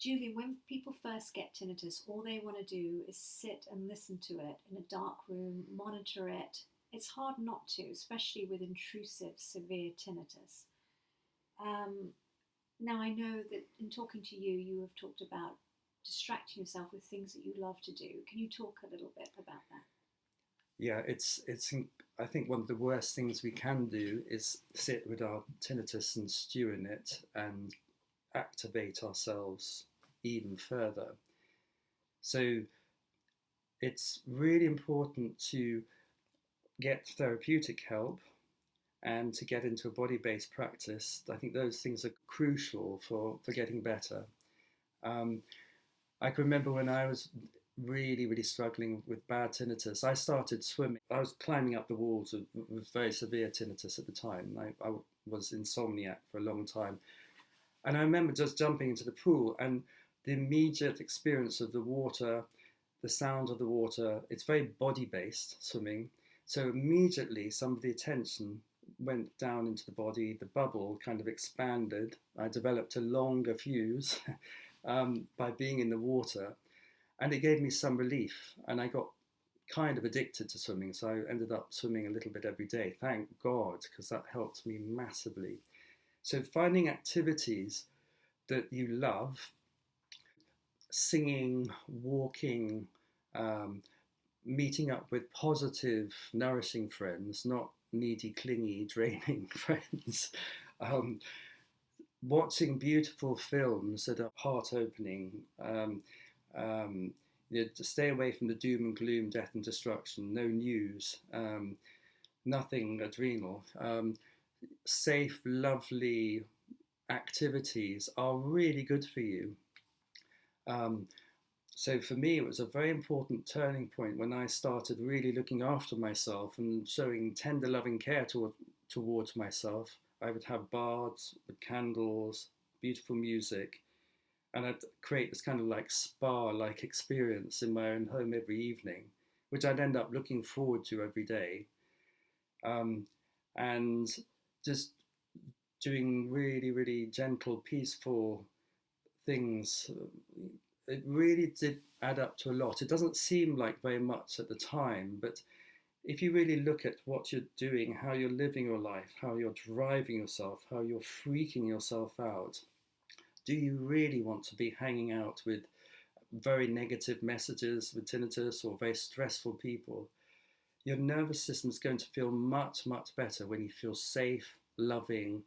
Julian, when people first get tinnitus, all they want to do is sit and listen to it in a dark room, monitor it. It's hard not to, especially with intrusive, severe tinnitus. Um, Now, I know that in talking to you, you have talked about distracting yourself with things that you love to do. Can you talk a little bit about that? Yeah, I think one of the worst things we can do is sit with our tinnitus and stew in it and activate ourselves even further. So it's really important to get therapeutic help and to get into a body-based practice. I think those things are crucial for getting better. Um, I can remember when I was really, really struggling with bad tinnitus, I started swimming. I was climbing up the walls with very severe tinnitus at the time. I was insomniac for a long time. And I remember just jumping into the pool and the immediate experience of the water, the sound of the water. It's very body-based swimming. So immediately some of the attention went down into the body, the bubble kind of expanded. I developed a longer fuse by being in the water, and it gave me some relief. And I got kind of addicted to swimming, so I ended up swimming a little bit every day. Thank God, because that helped me massively. So finding activities that you love, singing, walking, um, meeting up with positive, nourishing friends, not needy, clingy, draining friends. Um, Watching beautiful films that are heart opening. Um, to stay away from the doom and gloom, death and destruction, no news, nothing adrenal. Safe, lovely activities are really good for you. Um, so for me, it was a very important turning point when I started really looking after myself and showing tender, loving care towards myself. I would have baths with candles, beautiful music, and I'd create this kind of like spa-like experience in my own home every evening, which I'd end up looking forward to every day. Um, and just doing really, really gentle, peaceful things. It really did add up to a lot. It doesn't seem like very much at the time, but if you really look at what you're doing, how you're living your life, how you're driving yourself, how you're freaking yourself out, do you really want to be hanging out with very negative messages with tinnitus or very stressful people? Your nervous system is going to feel much, much better when you feel safe, loving,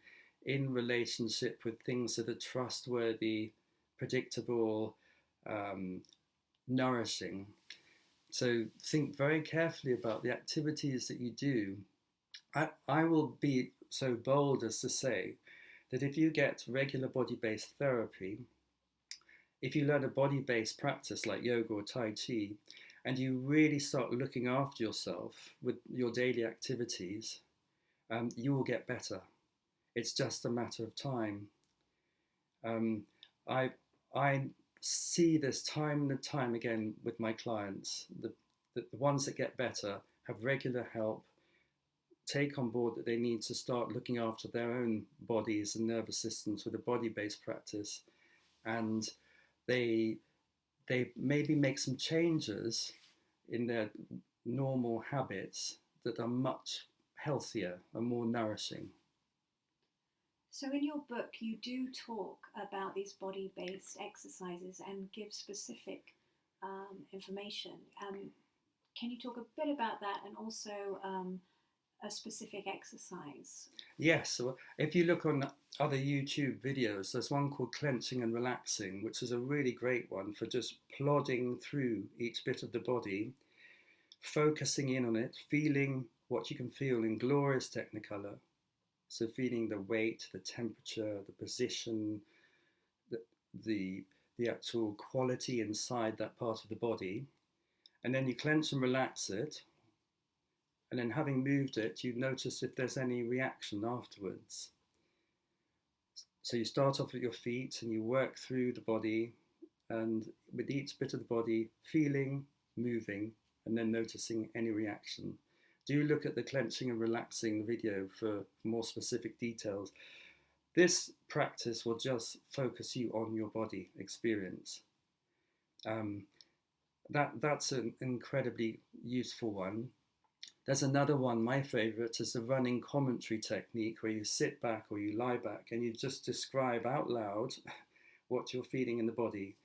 in relationship with things that are trustworthy, predictable, um, nourishing. So think very carefully about the activities that you do. I will be so bold as to say that if you get regular body-based therapy, if you learn a body-based practice like yoga or Tai Chi, and you really start looking after yourself with your daily activities, you will get better. It's just a matter of time. Um, I, I see this time and time again with my clients. The ones that get better have regular help, take on board that they need to start looking after their own bodies and nervous systems with a body-based practice, and they they maybe make some changes in their normal habits that are much healthier and more nourishing. So, in your book, you do talk about these body based exercises and give specific information. Can you talk a bit about that and also a specific exercise? Yes, so if you look on other YouTube videos, there's one called Clenching and Relaxing, which is a really great one for just plodding through each bit of the body, focusing in on it, feeling what you can feel in glorious technicolor. So feeling the weight, the temperature, the position, the, the, the actual quality inside that part of the body. And then you clench and relax it. And then having moved it, you notice if there's any reaction afterwards. So you start off at your feet and you work through the body, and with each bit of the body, feeling, moving, and then noticing any reaction. Do look at the clenching and relaxing video for more specific details. This practice will just focus you on your body experience. That's an incredibly useful one. There's another one, my favorite, is the running commentary technique, where you sit back or you lie back and you just describe out loud what you're feeling in the body.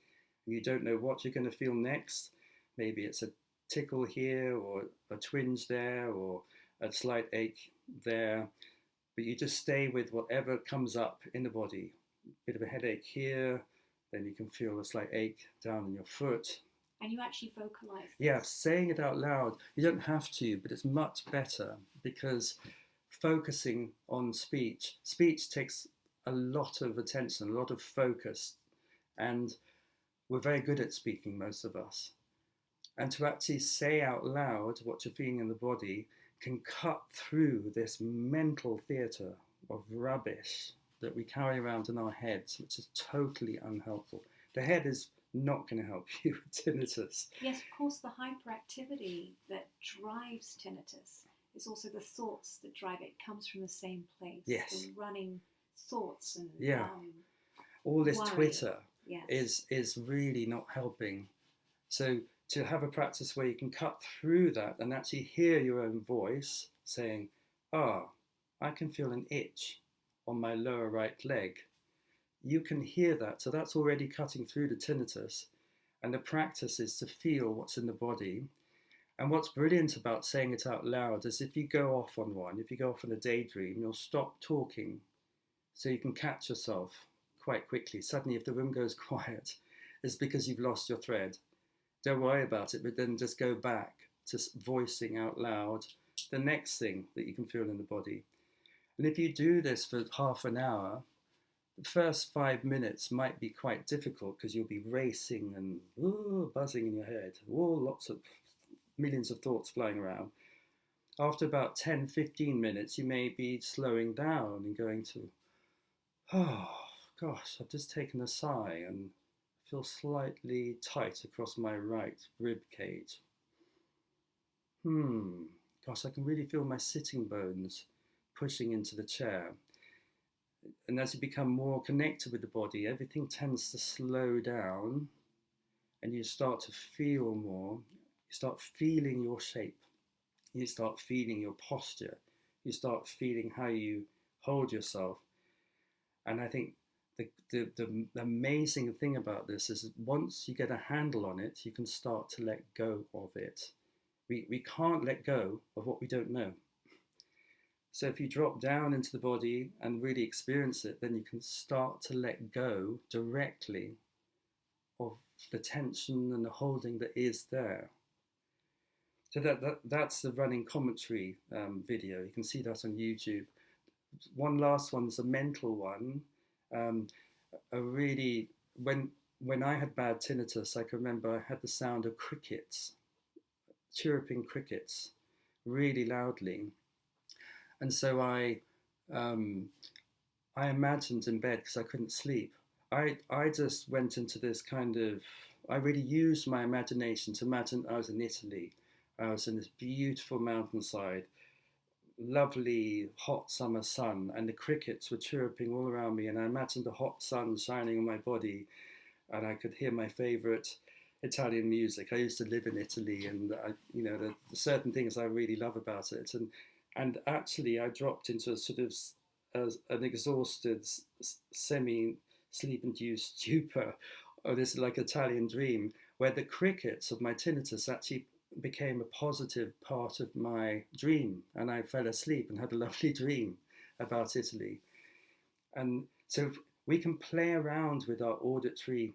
And you don't know what you're going to feel next. Maybe it's a tickle here, or a twinge there, or a slight ache there. But you just stay with whatever comes up in the body. A bit of a headache here, then you can feel a slight ache down in your foot. And you actually vocalize this. Yeah, saying it out loud. You don't have to, but it's much better, because focusing on speech takes a lot of attention, a lot of focus, and we're very good at speaking, most of us. And to actually say out loud what you're feeling in the body can cut through this mental theatre of rubbish that we carry around in our heads, which is totally unhelpful. The head is not going to help you with tinnitus. Yes, of course, the hyperactivity that drives tinnitus is also the thoughts that drive it. It comes from the same place. Yes. The running thoughts and all this worry. Twitter Yes. is really not helping. So to have a practice where you can cut through that and actually hear your own voice saying, I can feel an itch on my lower right leg. You can hear that, so that's already cutting through the tinnitus. And the practice is to feel what's in the body. And what's brilliant about saying it out loud is if you go off on one, if you go off on a daydream, you'll stop talking, so you can catch yourself quite quickly. Suddenly, if the room goes quiet, it's because you've lost your thread. Don't worry about it, but then just go back to voicing out loud the next thing that you can feel in the body. And if you do this for half an hour, the first 5 minutes might be quite difficult, because you'll be racing and buzzing in your head, lots of millions of thoughts flying around. After about 10-15 minutes, you may be slowing down and going to, oh gosh, I've just taken a sigh and feel slightly tight across my right rib cage. Gosh, I can really feel my sitting bones pushing into the chair. And as you become more connected with the body, everything tends to slow down, and you start to feel more. You start feeling your shape. You start feeling your posture. You start feeling how you hold yourself. And I think the amazing thing about this is once you get a handle on it, you can start to let go of it. We can't let go of what we don't know. So if you drop down into the body and really experience it, then you can start to let go directly of the tension and the holding that is there. So that's the running commentary video. You can see that on YouTube. One last one is a mental one. When I had bad tinnitus, I can remember I had the sound of crickets, chirping crickets, really loudly. And so I imagined in bed, because I couldn't sleep, I just went into this I really used my imagination to imagine I was in Italy. I was in this beautiful mountainside, lovely hot summer sun, and the crickets were chirping all around me, and I imagined the hot sun shining on my body, and I could hear my favorite Italian music. I used to live in Italy, and the certain things I really love about it. And actually, I dropped into a sort of an exhausted, semi-sleep-induced stupor, or this like Italian dream, where the crickets of my tinnitus actually became a positive part of my dream, and I fell asleep and had a lovely dream about Italy. And so we can play around with our auditory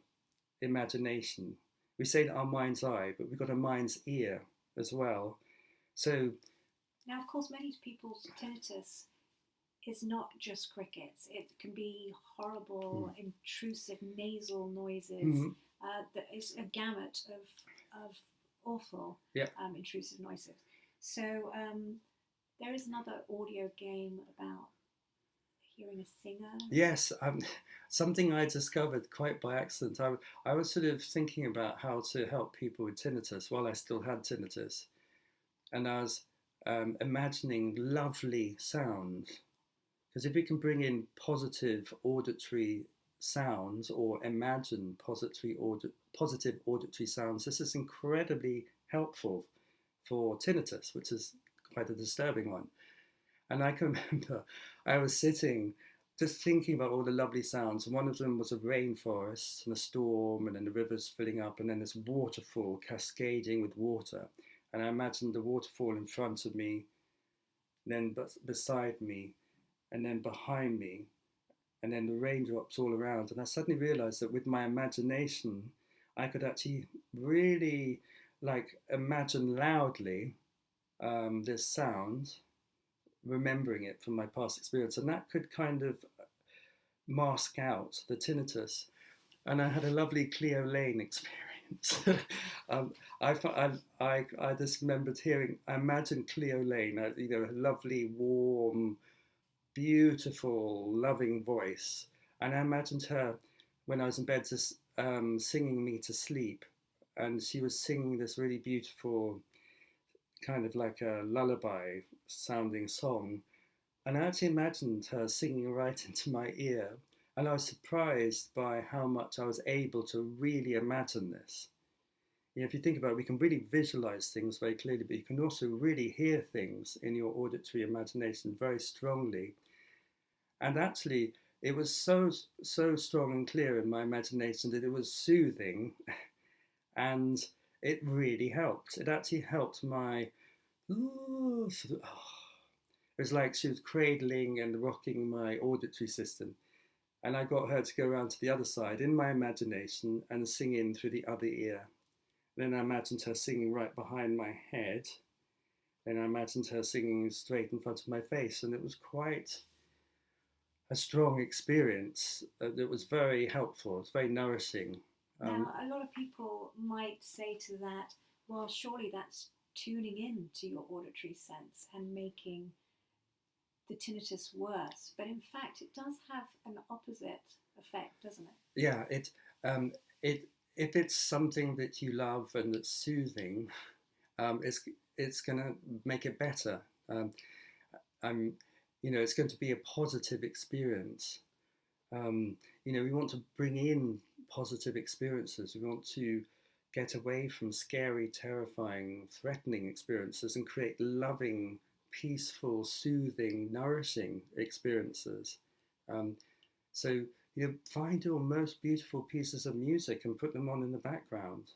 imagination. We say that our mind's eye, but we've got a mind's ear as well. So now, of course, many people's tinnitus is not just crickets. It can be horrible, intrusive nasal noises. That is a gamut of awful, intrusive noises. So there is another audio game about hearing a singer. Yes, something I discovered quite by accident. I was sort of thinking about how to help people with tinnitus while I still had tinnitus. And I was imagining lovely sounds, Because if we can bring in positive auditory sounds or imagine positive auditory sounds, this is incredibly helpful for tinnitus, which is quite a disturbing one. And I can remember I was sitting just thinking about all the lovely sounds. One of them was a rainforest and a storm, and then the rivers filling up, and then this waterfall cascading with water. And I imagined the waterfall in front of me, then beside me, and then behind me, and then the raindrops all around. And I suddenly realized that with my imagination, I could actually really like imagine loudly this sound, remembering it from my past experience, and that could kind of mask out the tinnitus. And I had a lovely Cleo Lane experience. I just remembered I imagined Cleo Lane, a lovely, warm, beautiful, loving voice, and I imagined her when I was in bed just singing me to sleep, and she was singing this really beautiful, kind of like a lullaby sounding song, and I actually imagined her singing right into my ear, and I was surprised by how much I was able to really imagine this. If you think about it, we can really visualize things very clearly, but you can also really hear things in your auditory imagination very strongly. And actually, it was so strong and clear in my imagination that it was soothing, and it really helped. It actually helped my, it was like she was cradling and rocking my auditory system. And I got her to go around to the other side in my imagination and sing in through the other ear. Then I imagined her singing right behind my head. Then I imagined her singing straight in front of my face. And it was quite a strong experience that was very helpful. It's very nourishing. Now, a lot of people might say to that, well, surely that's tuning in to your auditory sense and making the tinnitus worse. But in fact, it does have an opposite effect, doesn't it? Yeah, if it's something that you love and that's soothing, it's going to make it better. It's going to be a positive experience. We want to bring in positive experiences. We want to get away from scary, terrifying, threatening experiences and create loving, peaceful, soothing, nourishing experiences. So find your most beautiful pieces of music and put them on in the background.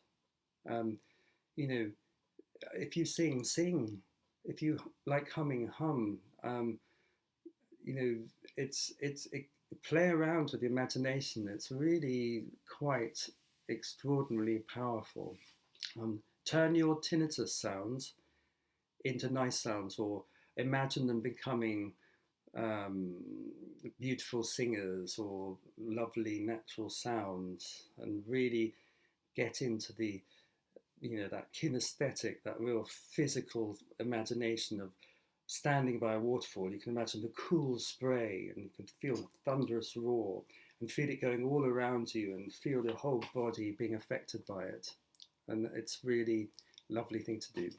If you sing. If you like humming, hum. Play around with the imagination. It's really quite extraordinarily powerful. Turn your tinnitus sounds into nice sounds, or imagine them becoming beautiful singers or lovely natural sounds, and really get into the that kinesthetic, that real physical imagination of standing by a waterfall. You can imagine the cool spray, and you can feel the thunderous roar, and feel it going all around you, and feel your whole body being affected by it. And it's really a lovely thing to do.